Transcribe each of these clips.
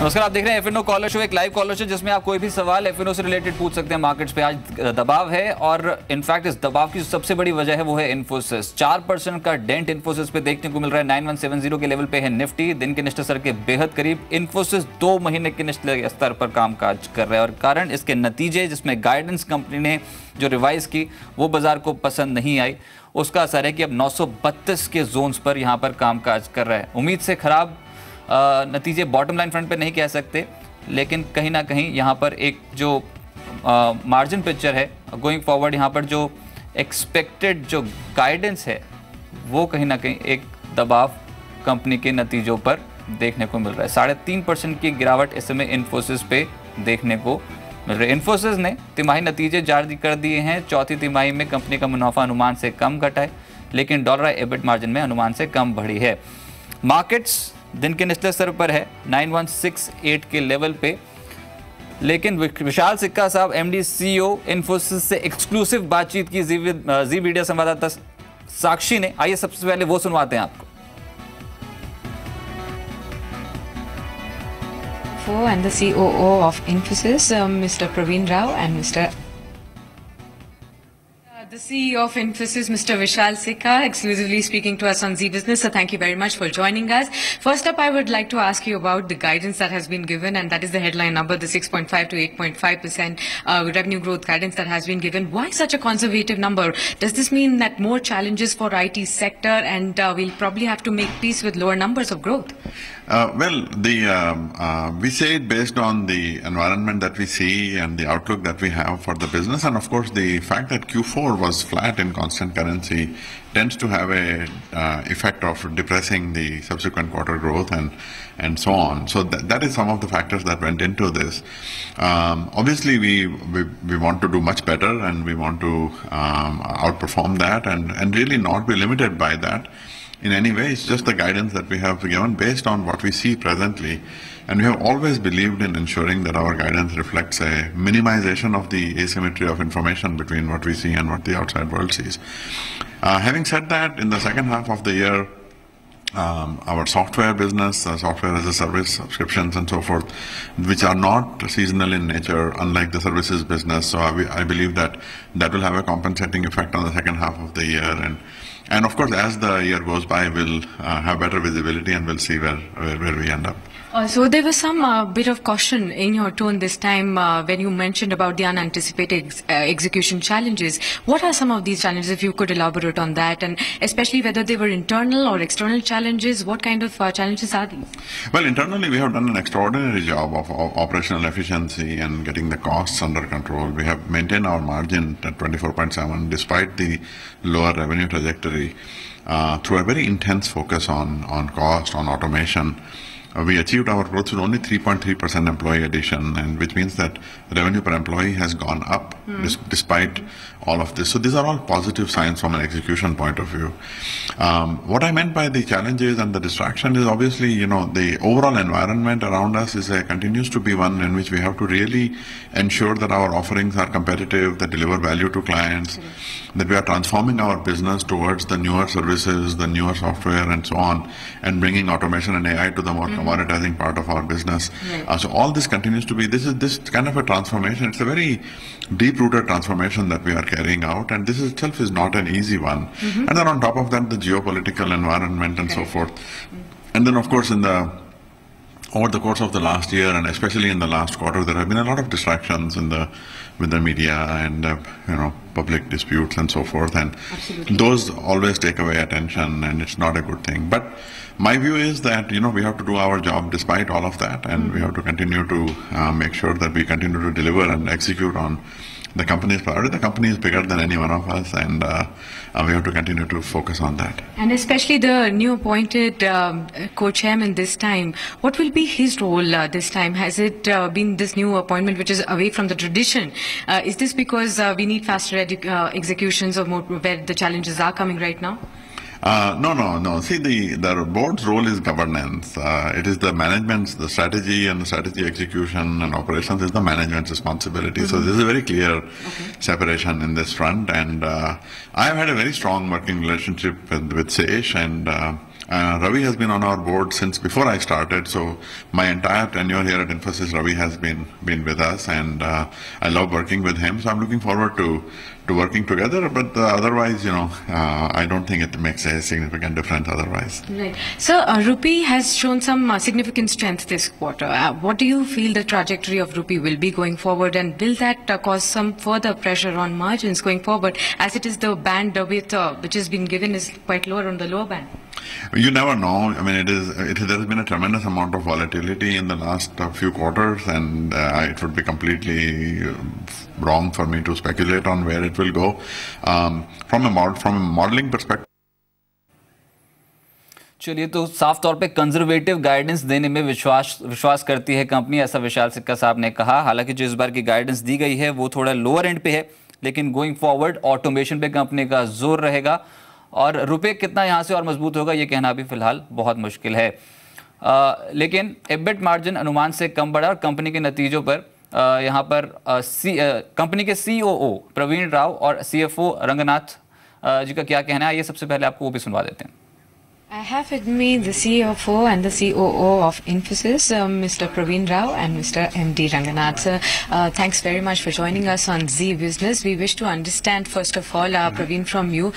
नमस्कार, आप देख रहे हैं एफएनओ कॉलर शो, एक लाइव कॉलर शो जिसमें आप कोई भी सवाल एफएनओ से रिलेटेड पूछ सकते हैं। मार्केट्स पे आज दबाव है और इनफैक्ट इस दबाव की सबसे बड़ी वजह है वो है इन्फोसिस। 4% का डेंट इन्फोसिस पे देखने को मिल रहा है। 9170 के लेवल पे है निफ्टी, दिन के निचले स्तर के बेहद करीब। इन्फोसिस 2 महीने के निचले स्तर पर कामकाज कर रहा है और कारण इसके नतीजे जिसमें गाइडेंस कंपनी ने जो रिवाइज की वो बाजार को पसंद नहीं आई, उसका असर है कि अब 932 के जोन्स पर यहाँ पर कामकाज कर रहा है। उम्मीद से खराब नतीजे बॉटम लाइन फ्रंट पे नहीं कह सकते, लेकिन कहीं ना कहीं यहाँ पर एक जो मार्जिन पिक्चर है गोइंग फॉरवर्ड, यहाँ पर जो एक्सपेक्टेड जो गाइडेंस है वो कहीं ना कहीं एक दबाव कंपनी के नतीजों पर देखने को मिल रहा है। 3.5% की गिरावट इस समय इन्फोसिस पे देखने को मिल रही है। इन्फोसिस ने तिमाही नतीजे जारी कर दिए हैं। चौथी तिमाही में कंपनी का मुनाफा अनुमान से कम घटा है, लेकिन डॉलर एबिट मार्जिन में अनुमान से कम बढ़ी है। मार्केट्स दिन के निचले स्तर पर है 9168 के लेवल पे, लेकिन विशाल सिक्का साहब एमडी सीईओ इन्फोसिस से एक्सक्लूसिव बातचीत की जी मीडिया संवाददाता साक्षी ने। आइए सबसे पहले वो सुनवाते हैं आपको। And the COO of Infosys, Mr. Praveen Rao, and the CEO of Infosys, Mr. Vishal Sikka, exclusively speaking to us on Zee Business. So thank you very much for joining us. First up, I would like to ask you about the guidance that has been given, and that is the headline number, the 6.5 to 8.5% revenue growth guidance that has been given. Why such a conservative number? Does this mean that more challenges for IT sector, and we'll probably have to make peace with lower numbers of growth? We say it based on the environment that we see and the outlook that we have for the business, and of course the fact that Q4 was flat in constant currency tends to have a effect of depressing the subsequent quarter growth and so on. So that is some of the factors that went into this. Obviously we want to do much better, and we want to outperform that and really not be limited by that in any way. It's just the guidance that we have given based on what we see presently, and we have always believed in ensuring that our guidance reflects a minimization of the asymmetry of information between what we see and what the outside world sees. Having said that, in the second half of the year, our software business, software as a service, subscriptions and so forth, which are not seasonal in nature, unlike the services business. So I believe that will have a compensating effect on the second half of the year. And of course, as the year goes by, we'll have better visibility and we'll see where we end up. So there was some bit of caution in your tone this time when you mentioned about the unanticipated execution challenges. What are some of these challenges, if you could elaborate on that, and especially whether they were internal or external challenges? What kind of challenges are these? Well, internally we have done an extraordinary job of operational efficiency and getting the costs under control. We have maintained our margin at 24.7 despite the lower revenue trajectory through a very intense focus on cost, on automation. We achieved our growth with only 3.3% employee addition, and which means that revenue per employee has gone up despite all of this. So these are all positive signs from an execution point of view. What I meant by the challenges and the distraction is obviously, the overall environment around us continues to be one in which we have to really ensure that our offerings are competitive, that deliver value to clients, that we are transforming our business towards the newer services, the newer software and so on, and bringing automation and AI to the more commoditizing part of our business. So all this continues to be, this kind of a transformation. It's a very deep-rooted transformation that we are carrying out, and this itself is not an easy one. And then on top of that, the geopolitical environment and so forth. And then of course over the course of the last year, and especially in the last quarter, there have been a lot of distractions with the media and public disputes and so forth, and those always take away attention, and it's not a good thing. But my view is that we have to do our job despite all of that, and we have to continue to make sure that we continue to deliver and execute on the company's priority. The company is bigger than any one of us, and we have to continue to focus on that. And especially the new appointed co-chairman this time, what will be his role this time? Has it been this new appointment which is away from the tradition? Is this because we need faster executions, or more where the challenges are coming right now? No. See, the board's role is governance. It is the management's, the strategy and the strategy execution and operations is the management's responsibility. So this is a very clear separation in this front. And I have had a very strong working relationship with Sesh, and Ravi has been on our board since before I started, so my entire tenure here at Infosys, Ravi has been with us, and I love working with him. So I'm looking forward to working together. But otherwise, I don't think it makes a significant difference otherwise. Right. So rupee has shown some significant strength this quarter. What do you feel the trajectory of rupee will be going forward, and will that cause some further pressure on margins going forward, as it is the band which has been given is quite lower on the lower band? You never know. I mean, there has been a tremendous amount of volatility in the last few quarters, and it would be completely wrong for me to speculate on where it will go. From a modeling perspective. चलिए, तो साफ तौर पे conservative guidance देने में विश्वास करती है कंपनी, ऐसा विशाल सिक्का साहब ने कहा। हालांकि जो इस बार की गाइडेंस दी गई है वो थोड़ा लोअर एंड पे है, लेकिन गोइंग फॉरवर्ड ऑटोमेशन पे कंपनी का जोर रहेगा, और रुपए कितना यहाँ से और मजबूत होगा ये कहना भी फिलहाल बहुत मुश्किल है। लेकिन एबिट मार्जिन अनुमान से कम बढ़ा, और कंपनी के नतीजों पर यहाँ पर कंपनी के COO प्रवीण राव और CFO रंगनाथ जी का क्या कहना है, ये सबसे पहले आपको वो भी सुनवा देते हैं। I have with me the CFO and the COO of Infosys, Mr. Praveen Rao and Mr. MD Ranganath. Sir, thanks very much for joining us on Zee Business. We wish to understand, first of all, Praveen, from you,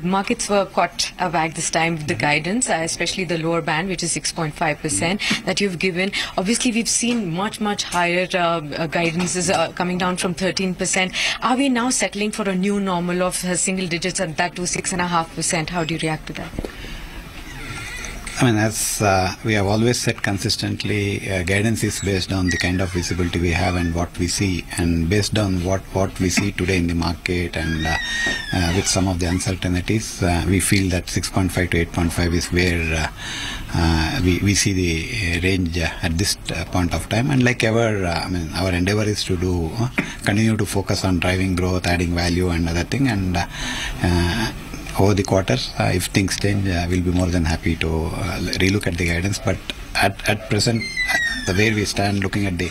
markets were caught aback this time with the guidance, especially the lower band, which is 6.5% that you've given. Obviously, we've seen much higher guidances coming down from 13%. Are we now settling for a new normal of single digits, and that to 6.5%? How do you react to that? I mean, as we have always said consistently, guidance is based on the kind of visibility we have and what we see, and based on what we see today in the market, and with some of the uncertainties, we feel that 6.5 to 8.5 is where we see the range at this point of time. And like ever, I mean, our endeavor is to continue to focus on driving growth, adding value, and other thing, and over the quarters, if things change, we'll be more than happy to relook at the guidance. But at present, the way we stand, looking at the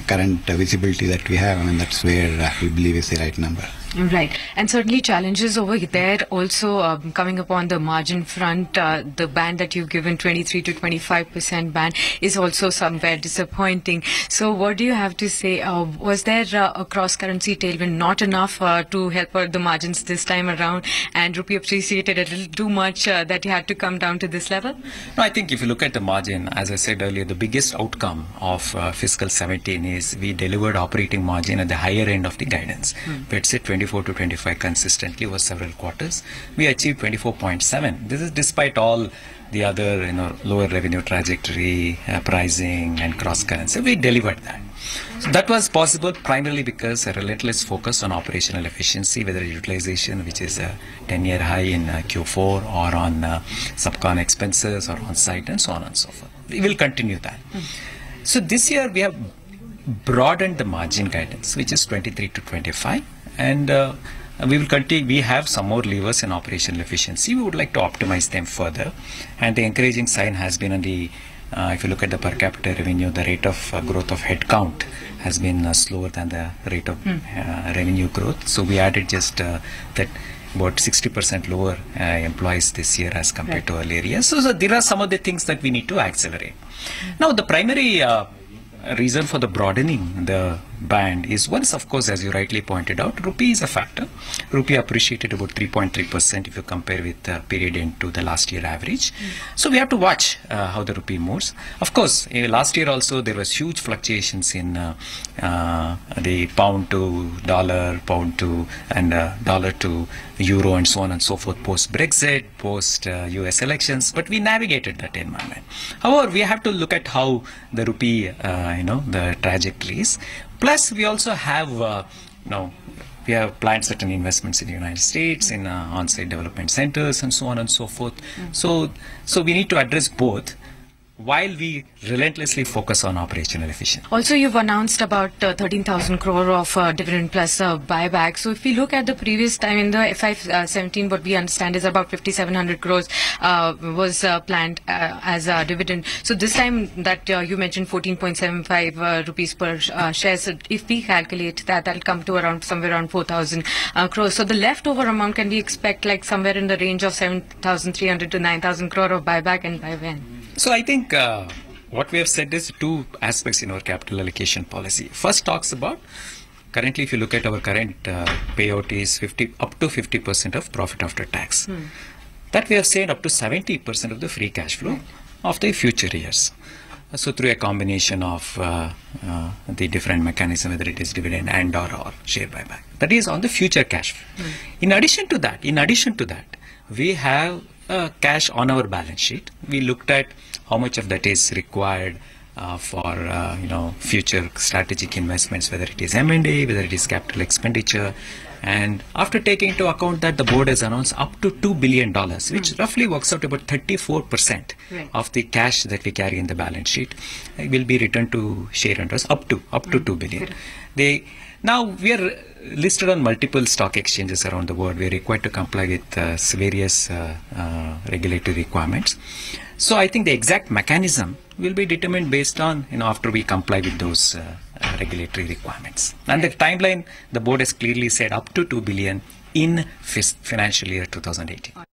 current visibility that we have, I mean, that's where we believe is the right number. Right, and certainly challenges over there also coming upon the margin front. The band that you've given, 23 to 25% band, is also somewhere disappointing. So what do you have to say? Was there a cross-currency tailwind not enough to help out the margins this time around, and rupee appreciated a little too much that you had to come down to this level? No, I think if you look at the margin, as I said earlier, the biggest outcome of fiscal 17 is we delivered operating margin at the higher end of the guidance. Let's say 24 to 25 consistently over several quarters. We achieved 24.7. This is despite all the other, lower revenue trajectory, pricing, and cross currency. We delivered that. So that was possible primarily because a relentless focus on operational efficiency, whether utilization, which is a 10-year high in Q4, or on subcon expenses, or on site, and so on and so forth. We will continue that. So this year we have broadened the margin guidance, which is 23 to 25. And we will continue. We have some more levers in operational efficiency. We would like to optimize them further. And the encouraging sign has been on the, if you look at the per capita revenue, the rate of growth of headcount has been slower than the rate of revenue growth. So we added just that about 60% lower employees this year as compared to earlier years. So there are some of the things that we need to accelerate. Now, the primary reason for the broadening the band is, once, of course, as you rightly pointed out, rupee is a factor. Rupee appreciated about 3.3% if you compare with the period end to the last year average. So we have to watch how the rupee moves. Of course, last year also there was huge fluctuations in the pound to dollar, pound to, and dollar to euro, and so on and so forth, post Brexit, post US elections, but we navigated that environment. However, we have to look at how the rupee, the trajectories. Plus, we also have, we have planned certain investments in the United States, in on-site development centers, and so on and so forth. So we need to address both. while we relentlessly focus on operational efficiency. Also, you've announced about 13,000 crore of dividend plus buyback. So if we look at the previous time in the FY17, what we understand is about 5,700 crores was planned as a dividend. So this time that you mentioned 14.75 rupees per share. So if we calculate that, that'll come to around somewhere around 4,000 crores. So the leftover amount, can we expect like somewhere in the range of 7,300 to 9,000 crore of buyback, and by when? So I think what we have said is two aspects in our capital allocation policy. First talks about, currently if you look at our current payout is up to 50% of profit after tax. That we have said up to 70% of the free cash flow of the future years. So through a combination of the different mechanism, whether it is dividend and or share buyback. That is on the future cash flow. In addition to that, we have cash on our balance sheet. We looked at how much of that is required for future strategic investments, whether it is M&A, whether it is capital expenditure. And after taking into account that, the board has announced up to $2 billion, which roughly works out about 34% of the cash that we carry in the balance sheet will be returned to shareholders, up to $2 billion. Now we are listed on multiple stock exchanges around the world. We are required to comply with various regulatory requirements. So I think the exact mechanism will be determined based on, after we comply with those regulatory requirements. And the timeline, the board has clearly said up to $2 billion in financial year 2018.